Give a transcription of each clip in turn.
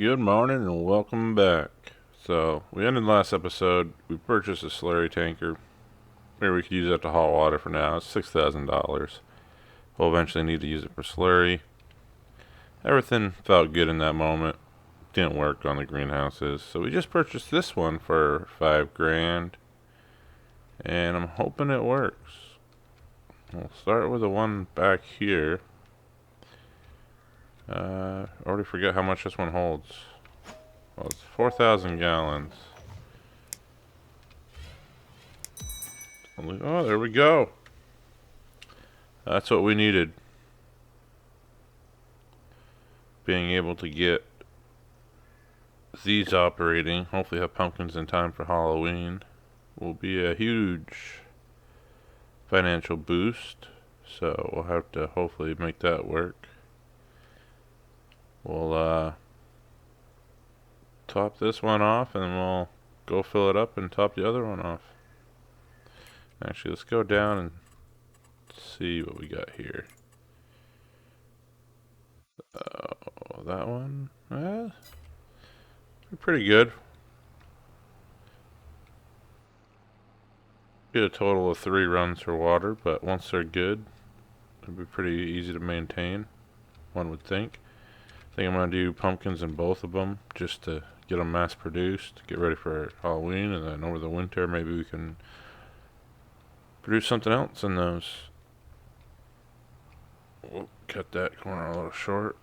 Good morning and welcome back. So, we ended last episode. We purchased a slurry tanker. Maybe we could use that to haul water for now. It's $6,000. We'll eventually need to use it for slurry. Everything felt good in that moment. Didn't work on the greenhouses. So, we just purchased this one for $5,000. And I'm hoping it works. We'll start with the one back here. Already forget how much this one holds. Well, it's 4,000 gallons. Oh, there we go. That's what we needed. Being able to get these operating, hopefully have pumpkins in time for Halloween, will be a huge financial boost. So we'll have to hopefully make that work. We'll top this one off and then we'll go fill it up and top the other one off. Actually, let's go down and see what we got here. That one, pretty good. Get a total of 3 runs for water, but once they're good, it'll be pretty easy to maintain, one would think. I think I'm going to do pumpkins in both of them just to get them mass produced, get ready for Halloween, and then over the winter maybe we can produce something else in those. We'll cut that corner a little short.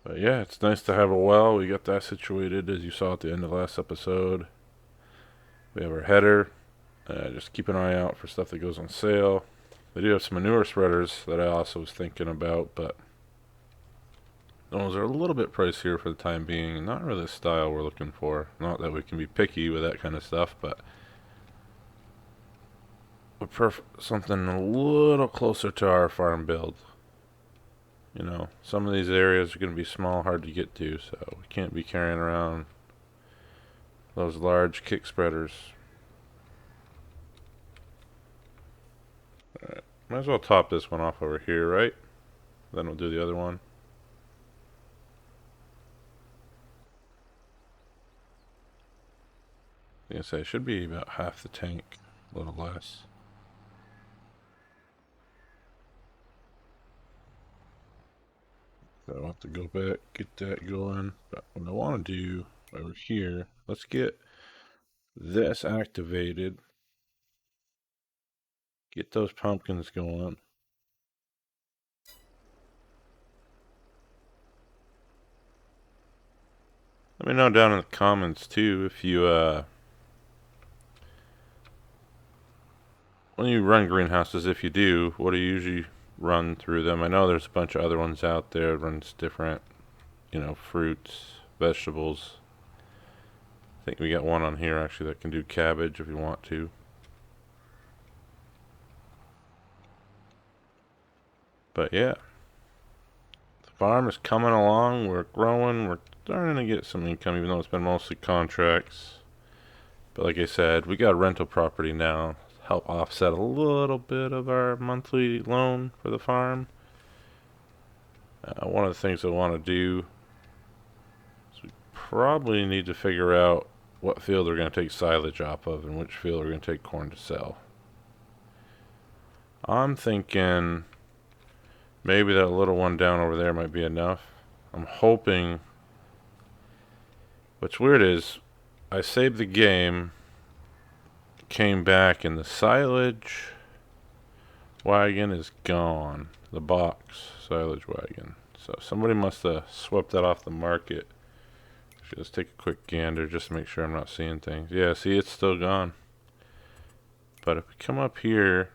But yeah, it's nice to have a well. We got that situated as you saw at the end of last episode. We have our header. Just keep an eye out for stuff that goes on sale. They do have some manure spreaders that I also was thinking about, but those are a little bit pricier for the time being. Not really the style we're looking for. Not that we can be picky with that kind of stuff, but we prefer something a little closer to our farm build. You know, some of these areas are going to be small, hard to get to, so we can't be carrying around those large kick spreaders. Alright, might as well top this one off over here, right? Then we'll do the other one. I was gonna say, it should be about half the tank, a little less. So I'll have to go back, get that going. But what I want to do over here, let's get this activated. Get those pumpkins going. Let me know down in the comments too if you when you run greenhouses, if you do, what do you usually run through them? I know there's a bunch of other ones out there that runs different, fruits, vegetables. I think we got one on here actually that can do cabbage if you want to. But yeah, the farm is coming along. We're growing. We're starting to get some income, even though it's been mostly contracts. But like I said, we got a rental property now to help offset a little bit of our monthly loan for the farm. One of the things I want to do is we probably need to figure out what field we're going to take silage off of and which field we're going to take corn to sell. I'm thinking maybe that little one down over there might be enough. I'm hoping. What's weird is I saved the game, came back, and the silage wagon is gone. The box silage wagon. So somebody must have swept that off the market. Should just take a quick gander just to make sure I'm not seeing things. Yeah, see, it's still gone. But if we come up here,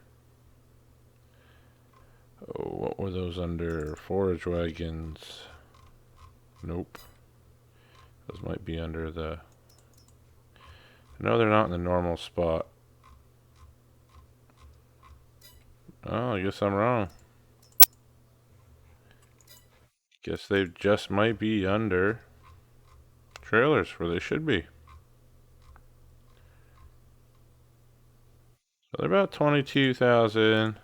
what were those under? Forage wagons. Nope. Those might be under the... No, they're not in the normal spot. Oh, I guess I'm wrong. Guess they just might be under trailers where they should be. So they're about 22,000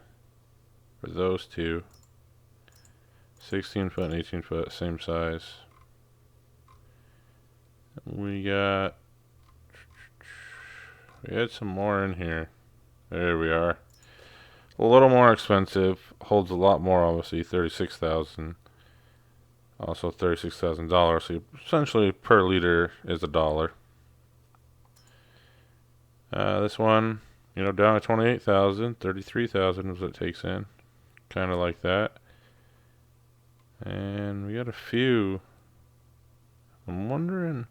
for those two. 16 foot and 18 foot, same size. We had some more in here. There we are. A little more expensive. Holds a lot more, obviously. 36,000. Also $36,000. So essentially per liter is $1. This one, down to 28,000. 33,000 is what it takes in. Kind of like that. And we got a few. I'm wondering,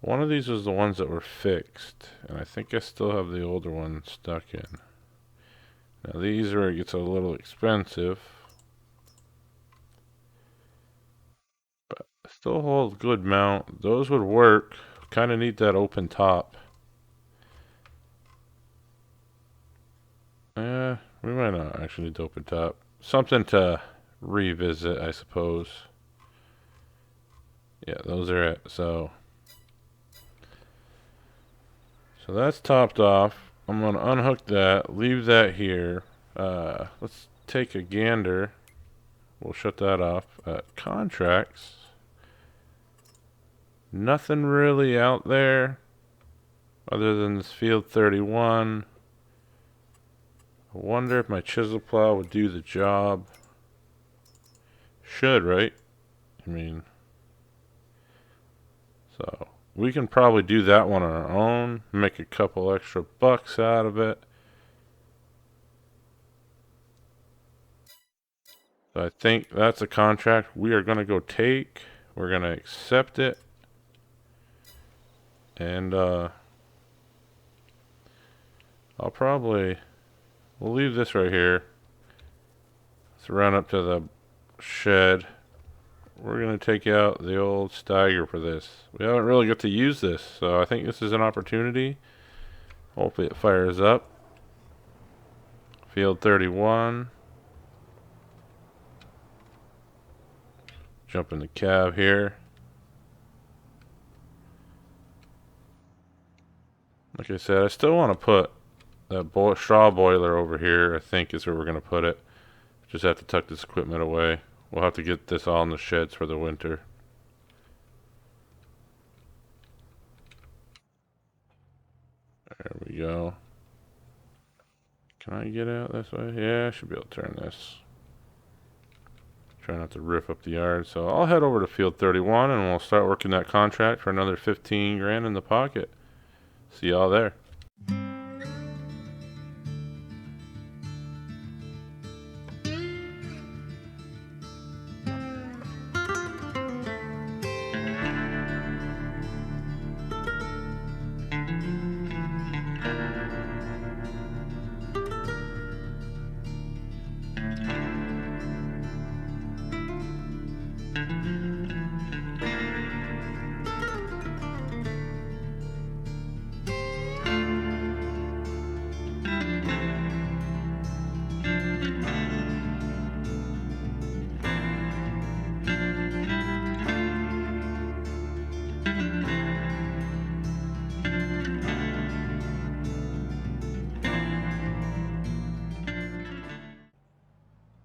one of these was the ones that were fixed, and I think I still have the older one stuck in. Now these are where it gets a little expensive, but still hold good mount. Those would work. Kind of need that open top. We might not actually need the open top. Something to revisit, I suppose. Yeah, those are it. So that's topped off. I'm going to unhook that, leave that here. Let's take a gander. We'll shut that off. Contracts. Nothing really out there other than this field 31. I wonder if my chisel plow would do the job. Should, right? I mean, so we can probably do that one on our own, make a couple extra bucks out of it. So I think that's a contract we are going to go take. We're going to accept it. And we'll leave this right here. Let's run up to the shed. We're going to take out the old Steiger for this. We haven't really got to use this, so I think this is an opportunity. Hopefully it fires up. Field 31. Jump in the cab here. Like I said, I still want to put that straw boiler over here, I think is where we're going to put it. Just have to tuck this equipment away. We'll have to get this all in the sheds for the winter. There we go. Can I get out this way? Yeah, I should be able to turn this. Try not to rip up the yard. So I'll head over to field 31 and we'll start working that contract for another 15 grand in the pocket. See y'all there.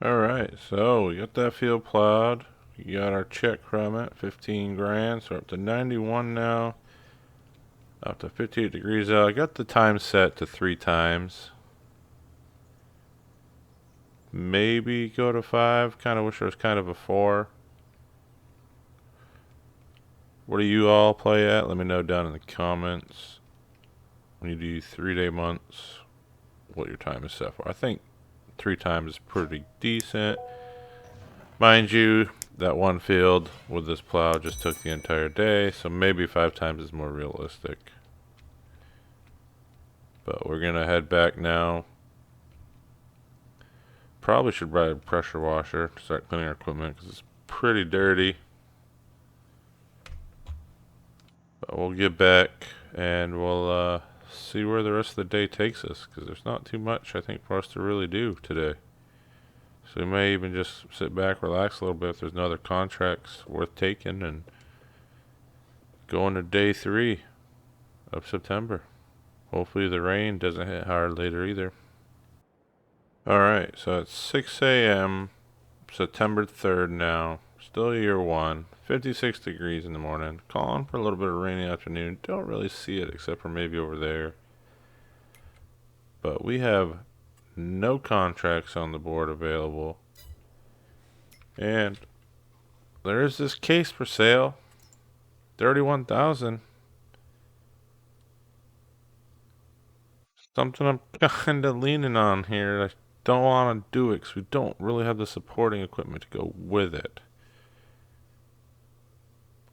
Alright, so we got that field plowed. We got our check from it, 15 grand. So we're up to 91 now. Up to 58 degrees out. I got the time set to 3 times. Maybe go to 5. Kind of wish there was kind of a 4. What do you all play at? Let me know down in the comments. When you do 3-day months, what your time is set for. I think 3 times is pretty decent. Mind you, that one field with this plow just took the entire day, so maybe 5 times is more realistic. But we're gonna head back now. Probably should buy a pressure washer to start cleaning our equipment because it's pretty dirty. But we'll get back and we'll see where the rest of the day takes us, because there's not too much I think for us to really do today. So we may even just sit back, relax a little bit if there's no other contracts worth taking, and go into day 3 of September. Hopefully the rain doesn't hit hard later either. Alright, so it's 6 a.m. September 3rd now. Still year one. 56 degrees in the morning. Calling for a little bit of rainy afternoon. Don't really see it except for maybe over there. But we have no contracts on the board available. And there is this case for sale. 31,000. Something I'm kind of leaning on here. I don't want to do it because we don't really have the supporting equipment to go with it.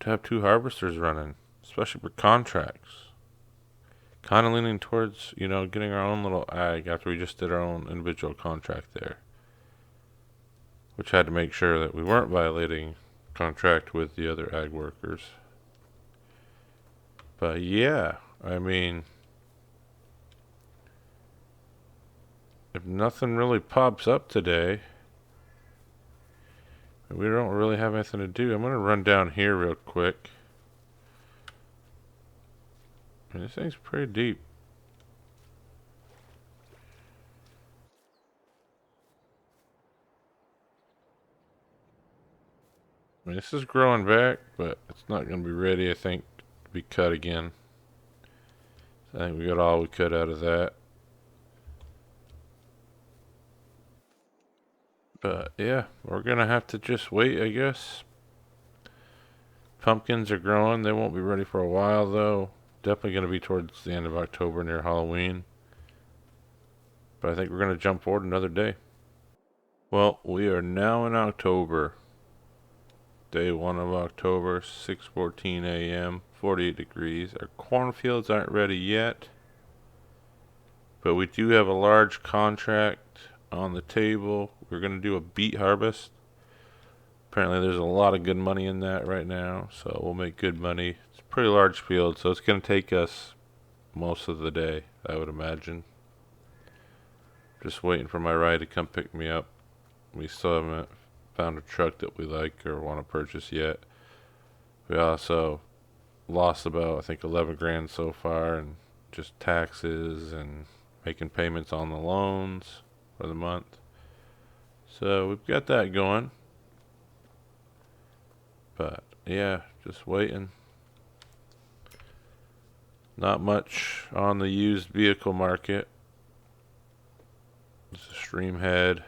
To have two harvesters running, especially for contracts. Kind of leaning towards, getting our own little ag after we just did our own individual contract there. Which had to make sure that we weren't violating contract with the other ag workers. But yeah, I mean, if nothing really pops up today, we don't really have anything to do. I'm going to run down here real quick. I mean, this thing's pretty deep. I mean, this is growing back, but it's not going to be ready, I think, to be cut again. So I think we got all we could out of that. But yeah, we're going to have to just wait, I guess. Pumpkins are growing. They won't be ready for a while, though. Definitely going to be towards the end of October near Halloween. But I think we're going to jump forward another day. Well, we are now in October. Day 1 of October, 6:14 a.m., 48 degrees. Our cornfields aren't ready yet. But we do have a large contract on the table. We're going to do a beet harvest. Apparently there's a lot of good money in that right now, so we'll make good money. It's a pretty large field, so it's going to take us most of the day, I would imagine. Just waiting for my ride to come pick me up. We still haven't found a truck that we like or want to purchase yet. We also lost about, I think, 11 grand so far in just taxes and making payments on the loans for the month. So we've got that going. But yeah, just waiting. Not much on the used vehicle market. Just a stream head,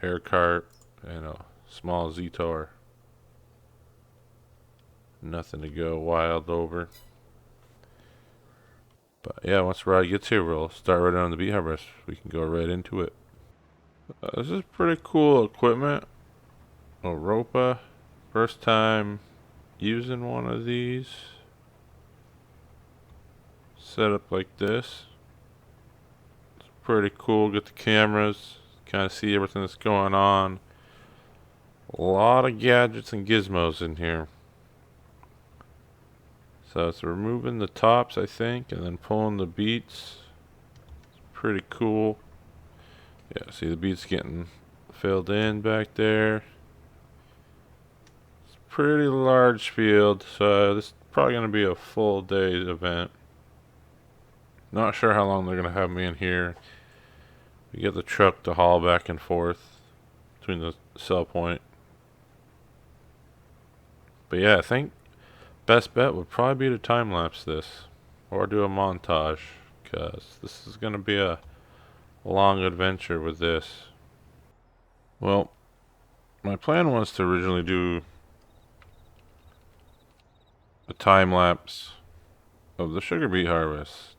air cart, and a small Z-Tor. Nothing to go wild over. But yeah, once the ride gets here, we'll start right on the beet harvest. We can go right into it. This is pretty cool equipment. A Ropa. First time using one of these. Set up like this. It's pretty cool. Get the cameras. Kind of see everything that's going on. A lot of gadgets and gizmos in here. So it's removing the tops, I think, and then pulling the beets. It's pretty cool. Yeah, see the beets getting filled in back there. It's a pretty large field, so this is probably going to be a full day event. Not sure how long they're going to have me in here. We get the truck to haul back and forth between the cell point. But yeah, I think best bet would probably be to time lapse this or do a montage, because this is going to be a long adventure with this. Well, my plan was to originally do a time lapse of the sugar beet harvest.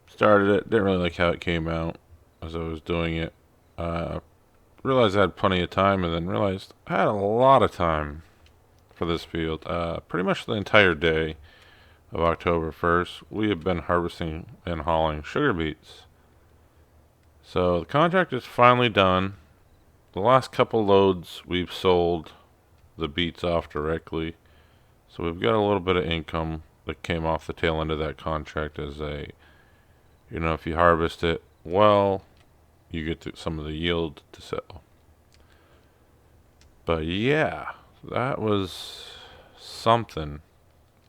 Started it, didn't really like how it came out as I was doing it. Realized I had plenty of time, and then realized I had a lot of time for this field. Pretty much the entire day of October 1st, we have been harvesting and hauling sugar beets. So the contract is finally done. The last couple loads we've sold the beets off directly. So we've got a little bit of income that came off the tail end of that contract as a, if you harvest it well, you get some of the yield to sell. But yeah, that was something.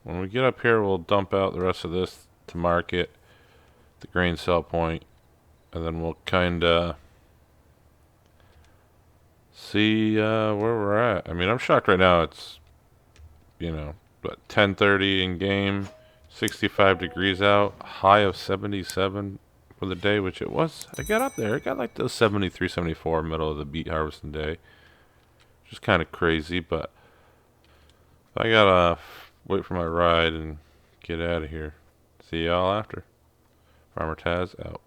When we get up here, we'll dump out the rest of this to market, the grain sell point, and then we'll kind of see where we're at. I mean, I'm shocked right now. It's, you know, but 10:30 in game, 65 degrees out, high of 77 for the day, which it was. I got up there. It got like the 73, 74 middle of the beet harvesting day. Just kind of crazy, but I gotta wait for my ride and get out of here. See y'all after. Farmer Taz out.